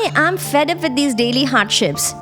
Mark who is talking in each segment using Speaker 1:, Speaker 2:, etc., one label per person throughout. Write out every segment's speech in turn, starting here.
Speaker 1: I am fed up with these daily hardships.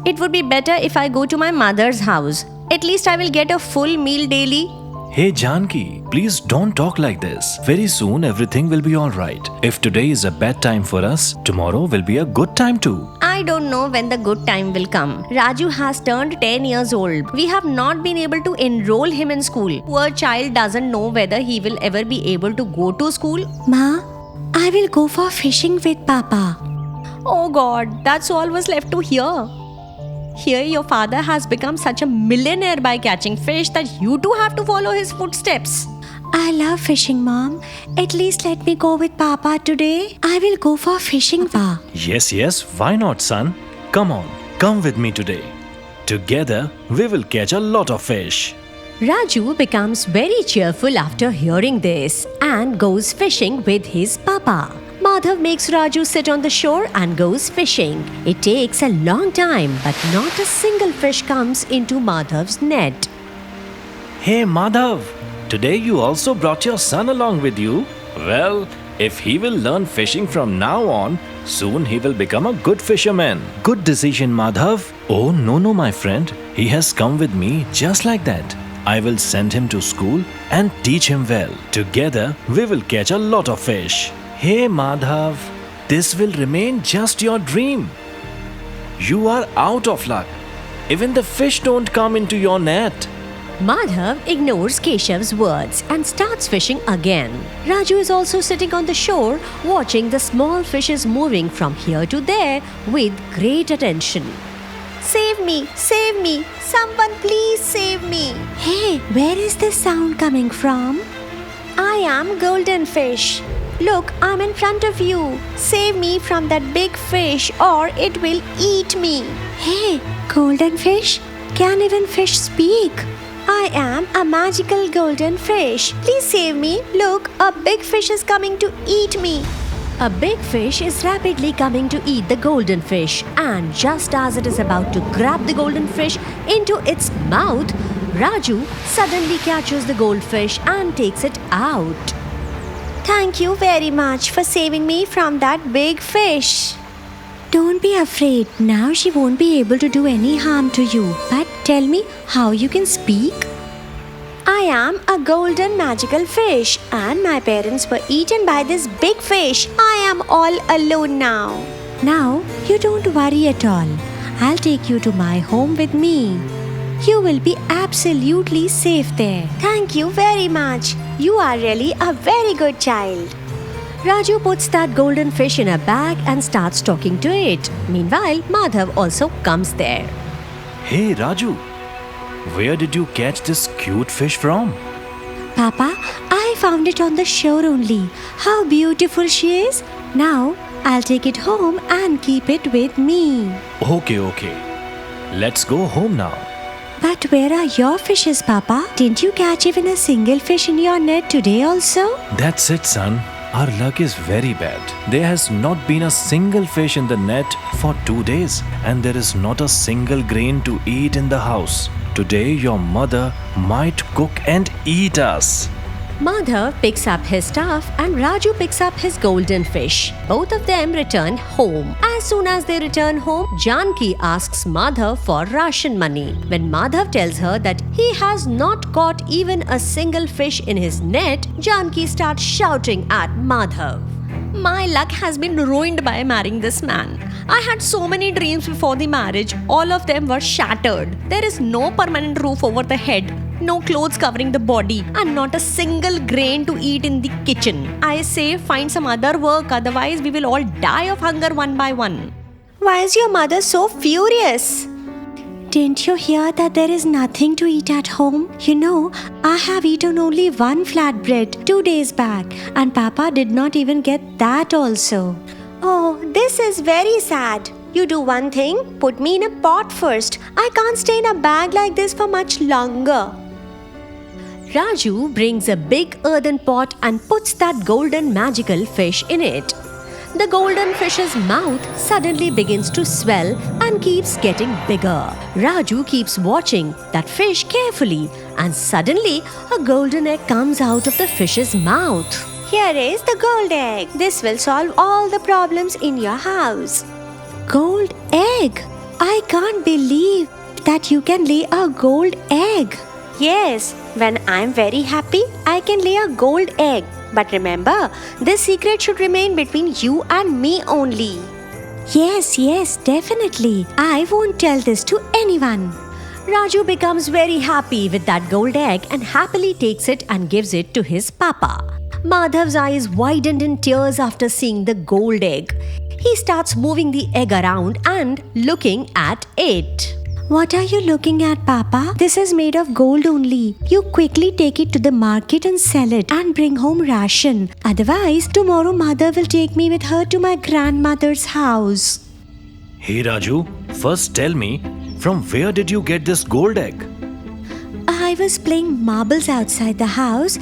Speaker 1: It would be better if I go to my mother's house. At least I will get a full meal daily.
Speaker 2: Hey Janki, please don't talk like this. Very soon everything will be alright. If today is a bad time for us, tomorrow will be a good time too.
Speaker 1: I don't know when the good time will come. Raju has turned 10 years old. We have not been able to enroll him in school. Poor child doesn't know whether he will ever be able to go to school.
Speaker 3: Ma, I will go for fishing with Papa.
Speaker 1: Oh God, that's all was left to hear. Here your father has become such a millionaire by catching fish that you too have to follow his footsteps.
Speaker 3: I love fishing, Mom. At least let me go with Papa today. I will go for fishing, Pa.
Speaker 2: Yes, why not, son? Come on, come with me today. Together, we will catch a lot of fish.
Speaker 1: Raju becomes very cheerful after hearing this and goes fishing with his papa. Madhav makes Raju sit on the shore and goes fishing. It takes a long time, but not a single fish comes into Madhav's net.
Speaker 2: Hey Madhav, today you also brought your son along with you. Well, if he will learn fishing from now on, soon he will become a good fisherman. Good decision, Madhav. Oh no, my friend. He has come with me just like that. I will send him to school and teach him well. Together, we will catch a lot of fish. Hey Madhav, this will remain just your dream. You are out of luck. Even the fish don't come into your net.
Speaker 1: Madhav ignores Keshav's words and starts fishing again. Raju is also sitting on the shore watching the small fishes moving from here to there with great attention. Save me! Save me! Someone please save me!
Speaker 3: Hey, where is this sound coming from?
Speaker 1: I am Golden Fish. Look, I'm in front of you. Save me from that big fish or it will eat me.
Speaker 3: Hey, Golden Fish? Can even fish speak?
Speaker 1: I am a magical golden fish. Please save me. Look, a big fish is coming to eat me. A big fish is rapidly coming to eat the golden fish, and just as it is about to grab the golden fish into its mouth, Raju suddenly catches the goldfish and takes it out. Thank you very much for saving me from that big fish.
Speaker 3: Don't be afraid. Now she won't be able to do any harm to you. But tell me how you can speak.
Speaker 1: I am a golden magical fish and my parents were eaten by this big fish. I am all alone now.
Speaker 3: Now you don't worry at all. I'll take you to my home with me. You will be absolutely safe there.
Speaker 1: Thank you very much. You are really a very good child. Raju puts that golden fish in a bag and starts talking to it. Meanwhile, Madhav also comes there.
Speaker 2: Hey Raju, where did you catch this cute fish from?
Speaker 3: Papa, I found it on the shore only. How beautiful she is. Now, I'll take it home and keep it with me.
Speaker 2: Okay. Let's go home now.
Speaker 3: But where are your fishes, Papa? Didn't you catch even a single fish in your net today also?
Speaker 2: That's it, son. Our luck is very bad. There has not been a single fish in the net for 2 days, and there is not a single grain to eat in the house. Today, your mother might cook and eat us.
Speaker 1: Madhav picks up his stuff and Raju picks up his golden fish. Both of them return home. As soon as they return home, Janki asks Madhav for ration money. When Madhav tells her that he has not caught even a single fish in his net, Janki starts shouting at Madhav. My luck has been ruined by marrying this man. I had so many dreams before the marriage. All of them were shattered. There is no permanent roof over the head, no clothes covering the body, and not a single grain to eat in the kitchen. I say find some other work, otherwise we will all die of hunger one by one. Why is your mother so furious?
Speaker 3: Didn't you hear that there is nothing to eat at home? You know, I have eaten only one flatbread 2 days back, and Papa did not even get that also.
Speaker 1: Oh, this is very sad. You do one thing, put me in a pot first. I can't stay in a bag like this for much longer. Raju brings a big earthen pot and puts that golden magical fish in it. The golden fish's mouth suddenly begins to swell and keeps getting bigger. Raju keeps watching that fish carefully, and suddenly a golden egg comes out of the fish's mouth. Here is the gold egg. This will solve all the problems in your house.
Speaker 3: Gold egg! I can't believe that you can lay a gold egg.
Speaker 1: Yes, when I'm very happy, I can lay a gold egg. But remember, this secret should remain between you and me only.
Speaker 3: Yes, definitely. I won't tell this to anyone.
Speaker 1: Raju becomes very happy with that gold egg and happily takes it and gives it to his papa. Madhav's eyes widened in tears after seeing the gold egg. He starts moving the egg around and looking at it.
Speaker 3: What are you looking at, Papa? This is made of gold only. You quickly take it to the market and sell it and bring home ration. Otherwise, tomorrow Mother will take me with her to my grandmother's house.
Speaker 2: Hey Raju, first tell me, from where did you get this gold egg?
Speaker 3: I was playing marbles outside the house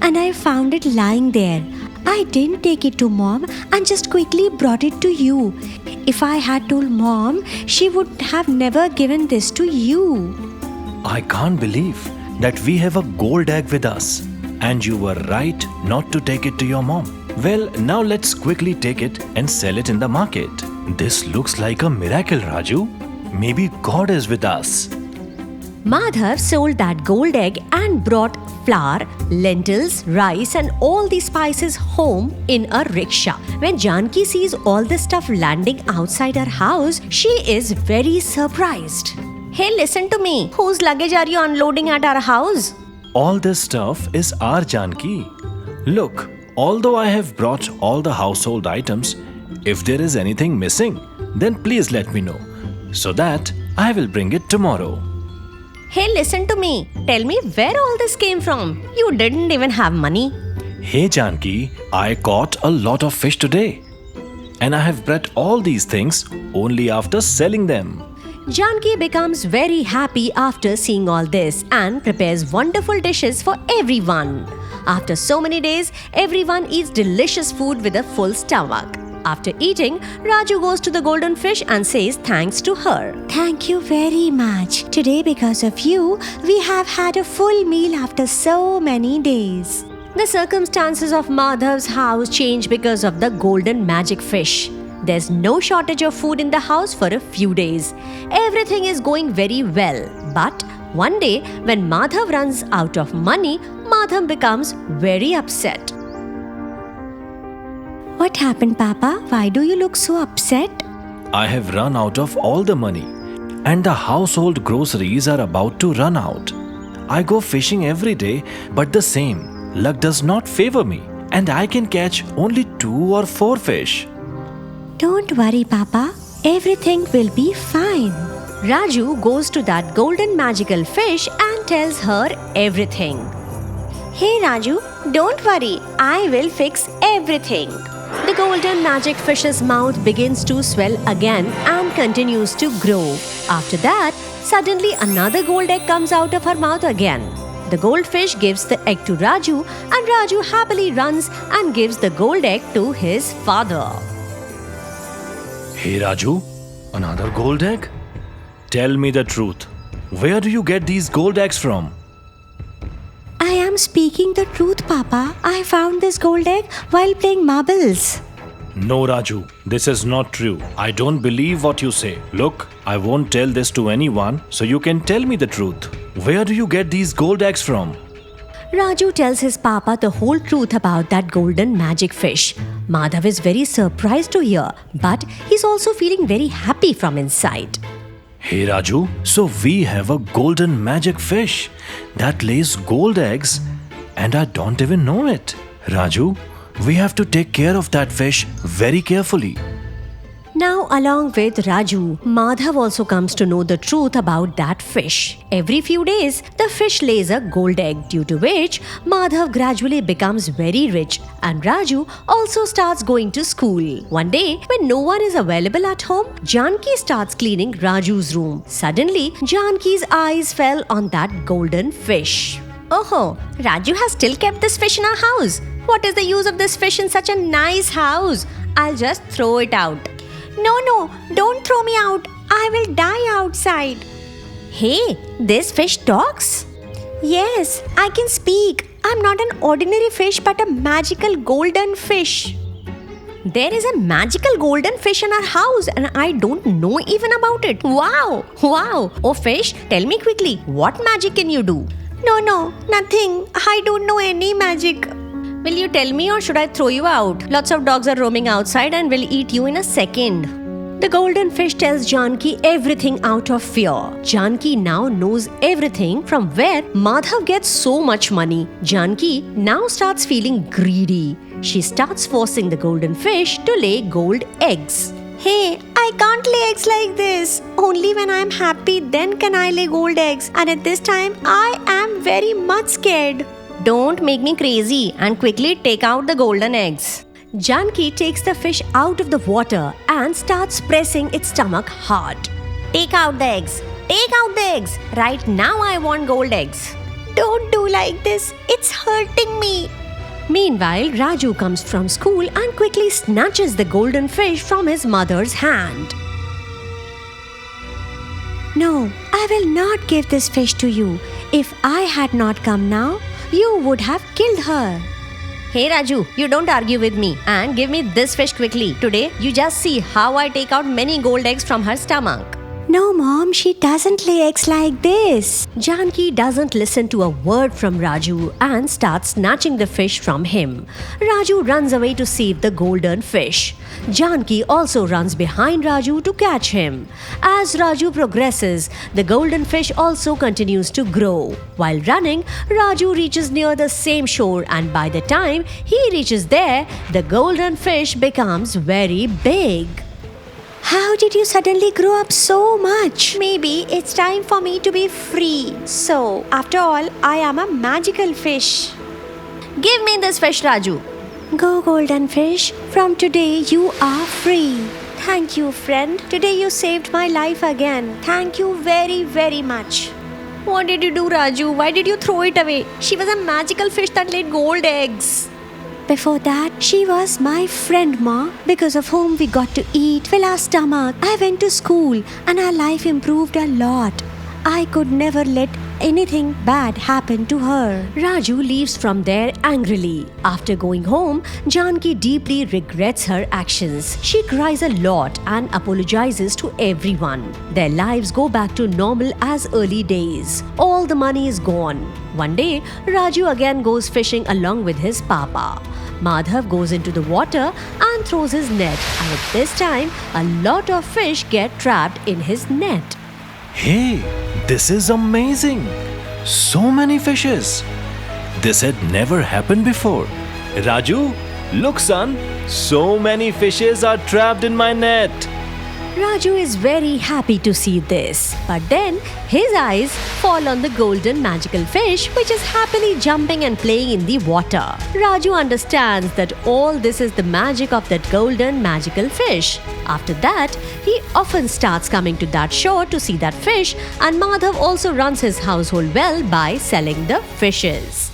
Speaker 3: and I found it lying there. I didn't take it to Mom and just quickly brought it to you. If I had told Mom, she would have never given this to you.
Speaker 2: I can't believe that we have a gold egg with us. And you were right not to take it to your mom. Well, now let's quickly take it and sell it in the market. This looks like a miracle, Raju. Maybe God is with us.
Speaker 1: Madhav sold that gold egg and brought flour, lentils, rice and all the spices home in a rickshaw. When Janki sees all the stuff landing outside her house, she is very surprised. Hey, listen to me. Whose luggage are you unloading at our house?
Speaker 2: All this stuff is our Janki. Look, although I have brought all the household items, if there is anything missing, then please let me know, so that I will bring it tomorrow.
Speaker 1: Hey, listen to me. Tell me where all this came from. You didn't even have money.
Speaker 2: Hey Janki, I caught a lot of fish today. And I have brought all these things only after selling them.
Speaker 1: Janki becomes very happy after seeing all this and prepares wonderful dishes for everyone. After so many days, everyone eats delicious food with a full stomach. After eating, Raju goes to the golden fish and says thanks to her.
Speaker 3: Thank you very much. Today, because of you, we have had a full meal after so many days.
Speaker 1: The circumstances of Madhav's house change because of the golden magic fish. There's no shortage of food in the house for a few days. Everything is going very well. But one day, when Madhav runs out of money, Madhav becomes very upset.
Speaker 3: What happened, Papa? Why do you look so upset?
Speaker 2: I have run out of all the money. And the household groceries are about to run out. I go fishing every day, but the same. Luck does not favor me. And I can catch only 2 or 4 fish.
Speaker 3: Don't worry, Papa. Everything will be fine.
Speaker 1: Raju goes to that golden magical fish and tells her everything. Hey Raju, don't worry. I will fix everything. The golden magic fish's mouth begins to swell again and continues to grow. After that, suddenly another gold egg comes out of her mouth again. The goldfish gives the egg to Raju and Raju happily runs and gives the gold egg to his father.
Speaker 2: Hey Raju, another gold egg? Tell me the truth. Where do you get these gold eggs from?
Speaker 3: I am speaking the truth, Papa. I found this gold egg while playing marbles.
Speaker 2: No Raju, this is not true. I don't believe what you say. Look, I won't tell this to anyone, so you can tell me the truth. Where do you get these gold eggs from?
Speaker 1: Raju tells his papa the whole truth about that golden magic fish. Madhav is very surprised to hear, but he's also feeling very happy from inside.
Speaker 2: Hey Raju, so we have a golden magic fish that lays gold eggs and I don't even know it. Raju, we have to take care of that fish very carefully.
Speaker 1: Now, along with Raju, Madhav also comes to know the truth about that fish. Every few days, the fish lays a gold egg, due to which Madhav gradually becomes very rich and Raju also starts going to school. One day, when no one is available at home, Janki starts cleaning Raju's room. Suddenly, Janki's eyes fell on that golden fish. Oh, Raju has still kept this fish in our house. What is the use of this fish in such a nice house? I'll just throw it out.
Speaker 3: No, don't throw me out. I will die outside.
Speaker 1: Hey, this fish talks?
Speaker 3: Yes, I can speak. I'm not an ordinary fish but a magical golden fish.
Speaker 1: There is a magical golden fish in our house and I don't know even about it. Wow! Wow! Oh fish, tell me quickly, what magic can you do?
Speaker 3: No, nothing. I don't know any magic.
Speaker 1: Will you tell me or should I throw you out? Lots of dogs are roaming outside and will eat you in a second. The golden fish tells Janki everything out of fear. Janki now knows everything from where Madhav gets so much money. Janki now starts feeling greedy. She starts forcing the golden fish to lay gold eggs.
Speaker 3: Hey, I can't lay eggs like this. Only when I'm happy, then can I lay gold eggs. And at this time, I am very much scared.
Speaker 1: Don't make me crazy and quickly take out the golden eggs. Janki takes the fish out of the water and starts pressing its stomach hard. Take out the eggs. Take out the eggs. Right now I want gold eggs.
Speaker 3: Don't do like this. It's hurting me.
Speaker 1: Meanwhile, Raju comes from school and quickly snatches the golden fish from his mother's hand.
Speaker 3: No, I will not give this fish to you. If I had not come now, you would have killed her.
Speaker 1: Hey Raju, you don't argue with me and give me this fish quickly. Today, you just see how I take out many gold eggs from her stomach.
Speaker 3: No, Mom, she doesn't lay eggs like this.
Speaker 1: Janki doesn't listen to a word from Raju and starts snatching the fish from him. Raju runs away to save the golden fish. Janki also runs behind Raju to catch him. As Raju progresses, the golden fish also continues to grow. While running, Raju reaches near the same shore and by the time he reaches there, the golden fish becomes very big.
Speaker 3: How did you suddenly grow up so much? Maybe it's time for me to be free. So, after all, I am a magical fish.
Speaker 1: Give me this fish, Raju.
Speaker 3: Go, golden fish. From today, you are free. Thank you, friend. Today you saved my life again. Thank you very, very much.
Speaker 1: What did you do, Raju? Why did you throw it away? She was a magical fish that laid gold eggs.
Speaker 3: Before that, she was my friend, Ma, because of whom we got to eat, fill our stomach. I went to school and our life improved a lot. I could never let anything bad happen to her.
Speaker 1: Raju leaves from there angrily. After going home, Janki deeply regrets her actions. She cries a lot and apologizes to everyone. Their lives go back to normal as early days. All the money is gone. One day, Raju again goes fishing along with his papa. Madhav goes into the water and throws his net, and at this time, a lot of fish get trapped in his net.
Speaker 2: Hey, this is amazing! So many fishes! This had never happened before. Raju, look son, so many fishes are trapped in my net.
Speaker 1: Raju is very happy to see this, but then his eyes fall on the golden magical fish which is happily jumping and playing in the water. Raju understands that all this is the magic of that golden magical fish. After that, he often starts coming to that shore to see that fish, and Madhav also runs his household well by selling the fishes.